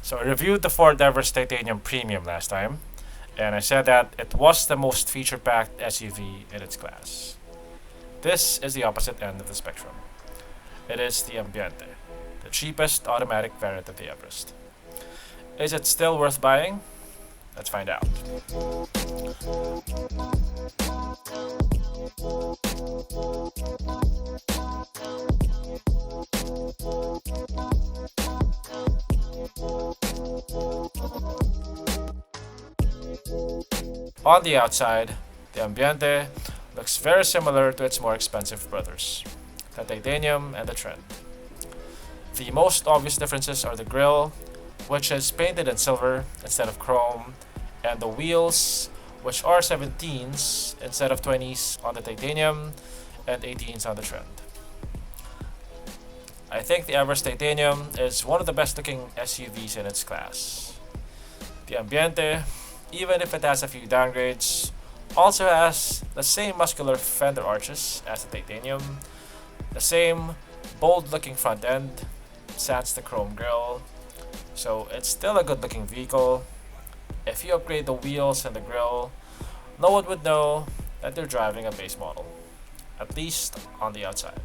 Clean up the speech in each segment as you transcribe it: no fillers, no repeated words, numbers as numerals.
So I reviewed the Ford Everest Titanium Premium last time, and I said that it was the most feature-packed SUV in its class. This is the opposite end of the spectrum. It is the Ambiente, the cheapest automatic variant of the Everest. Is it still worth buying? Let's find out. On the outside, the Ambiente looks very similar to its more expensive brothers, the Titanium and the Trend. The most obvious differences are the grille, which is painted in silver instead of chrome, and the wheels, which are 17s instead of 20s on the Titanium and 18s on the Trend. I think the Everest Titanium is one of the best looking SUVs in its class. The Ambiente, even if it has a few downgrades, also has the same muscular fender arches as the Titanium, the same bold looking front end, sans the chrome grille, so it's still a good looking vehicle. If you upgrade the wheels and the grille, no one would know that they're driving a base model, at least on the outside.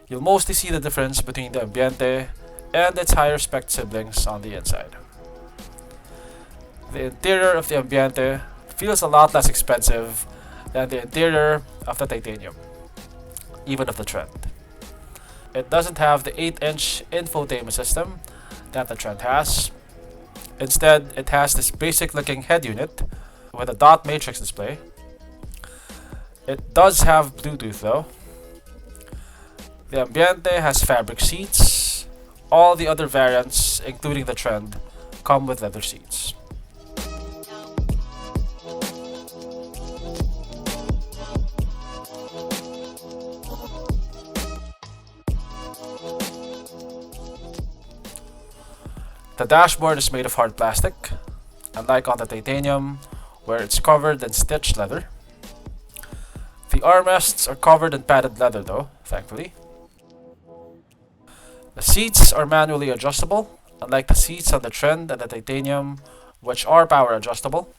You'll mostly see the difference between the Ambiente and its higher spec siblings on the inside. The interior of the Ambiente feels a lot less expensive than the interior of the Titanium, even of the Trend. It doesn't have the 8-inch infotainment system that the Trend has. Instead, it has this basic looking head unit with a dot matrix display. It does have Bluetooth though. The Ambiente has fabric seats. All the other variants, including the Trend, come with leather seats. The dashboard is made of hard plastic, unlike on the Titanium, where it's covered in stitched leather. The armrests are covered in padded leather though, thankfully. The seats are manually adjustable, unlike the seats on the Trend and the Titanium, which are power adjustable.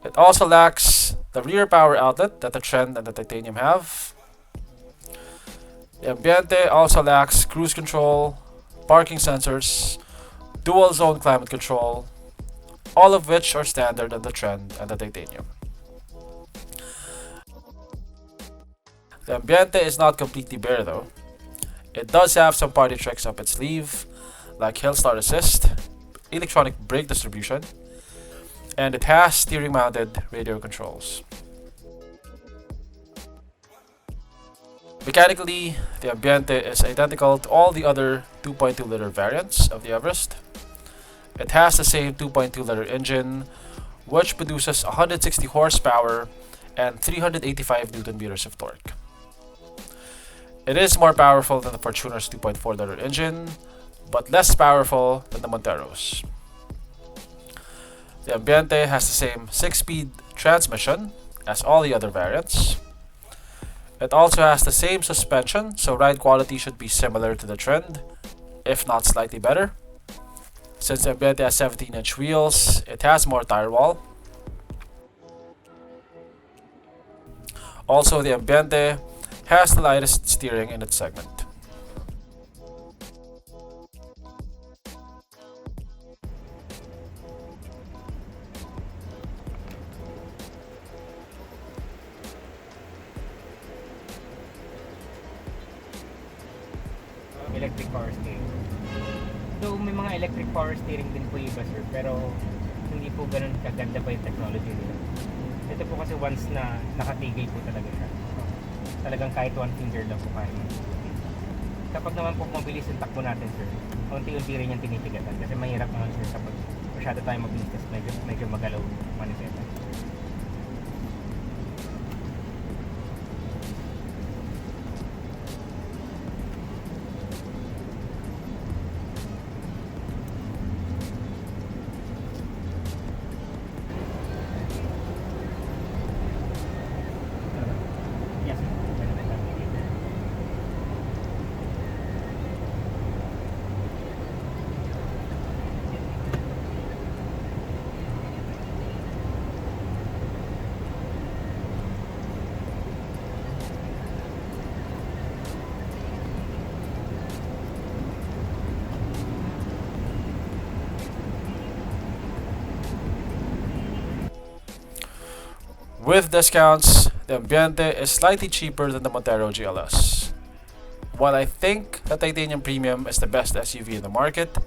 It also lacks the rear power outlet that the Trend and the Titanium have. The Ambiente also lacks cruise control, parking sensors, dual zone climate control, all of which are standard on the Trend and the Titanium. The Ambiente is not completely bare though. It does have some party tricks up its sleeve, like hill start assist, electronic brake distribution, and it has steering mounted radio controls. Mechanically, the Ambiente is identical to all the other 2.2 liter variants of the Everest. It has the same 2.2 liter engine, which produces 160 horsepower and 385 Newton meters of torque. It is more powerful than the Fortuner's 2.4 liter engine, but less powerful than the Montero's. The Ambiente has the same 6-speed transmission as all the other variants. It also has the same suspension, so ride quality should be similar to the Trend, if not slightly better. Since the Ambiente has 17-inch wheels, it has more tire wall. Also, the Ambiente has the lightest steering in its segment. Electric power steering. So may mga electric power steering din po iba sir, pero hindi po ganun kaganda pa yung technology nila. Ito po kasi once na nakatigay po talaga siya. Talagang kahit one finger lang po kaya. Kapag naman po mabilis yung takbo natin sir, unti-unti rin yung tinitигatan kasi mahirap naman sir kapag masyado tayo mabilis kasi medyo magalaw manifesta. Yes sir. With discounts, the Ambiente is slightly cheaper than the Montero GLS. While I think the Titanium Premium is the best SUV in the market,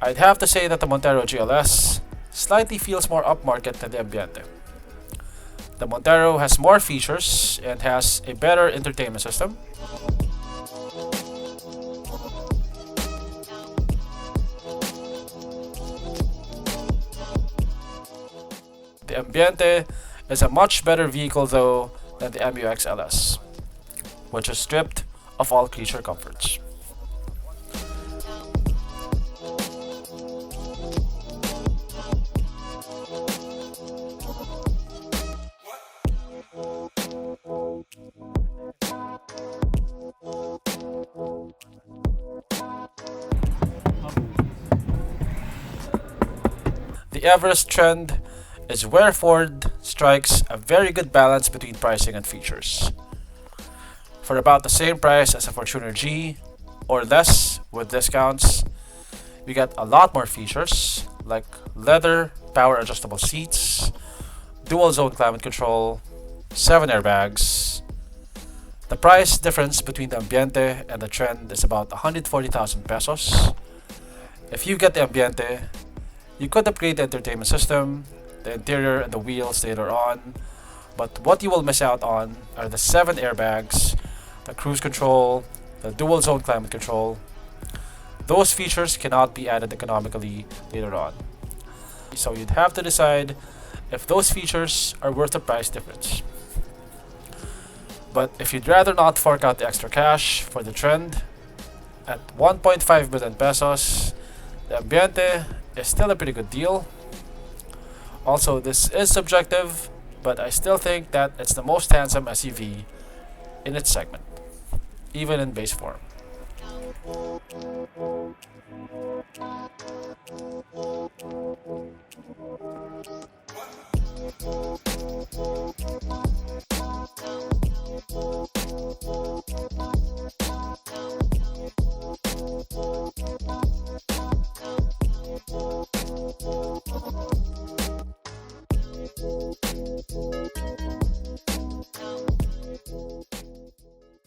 I'd have to say that the Montero GLS slightly feels more upmarket than the Ambiente. The Montero has more features and has a better entertainment system. The Ambiente is a much better vehicle though than the MUX LS, which is stripped of all creature comforts. The Everest trend is where Ford strikes a very good balance between pricing and features. For about the same price as a Fortuner G, or less with discounts, we get a lot more features like leather, power adjustable seats, dual zone climate control, 7 airbags. The price difference between the Ambiente and the Trend is about 140,000 pesos. If you get the Ambiente, you could upgrade the entertainment system, the interior, and the wheels later on, but what you will miss out on are the 7 airbags, the cruise control, the dual zone climate control. Those features cannot be added economically later on. So you'd have to decide if those features are worth the price difference. But if you'd rather not fork out the extra cash for the Trend, at 1.5 billion pesos, the Ambiente is still a pretty good deal. Also, this is subjective, but I still think that it's the most handsome SUV in its segment, even in base form.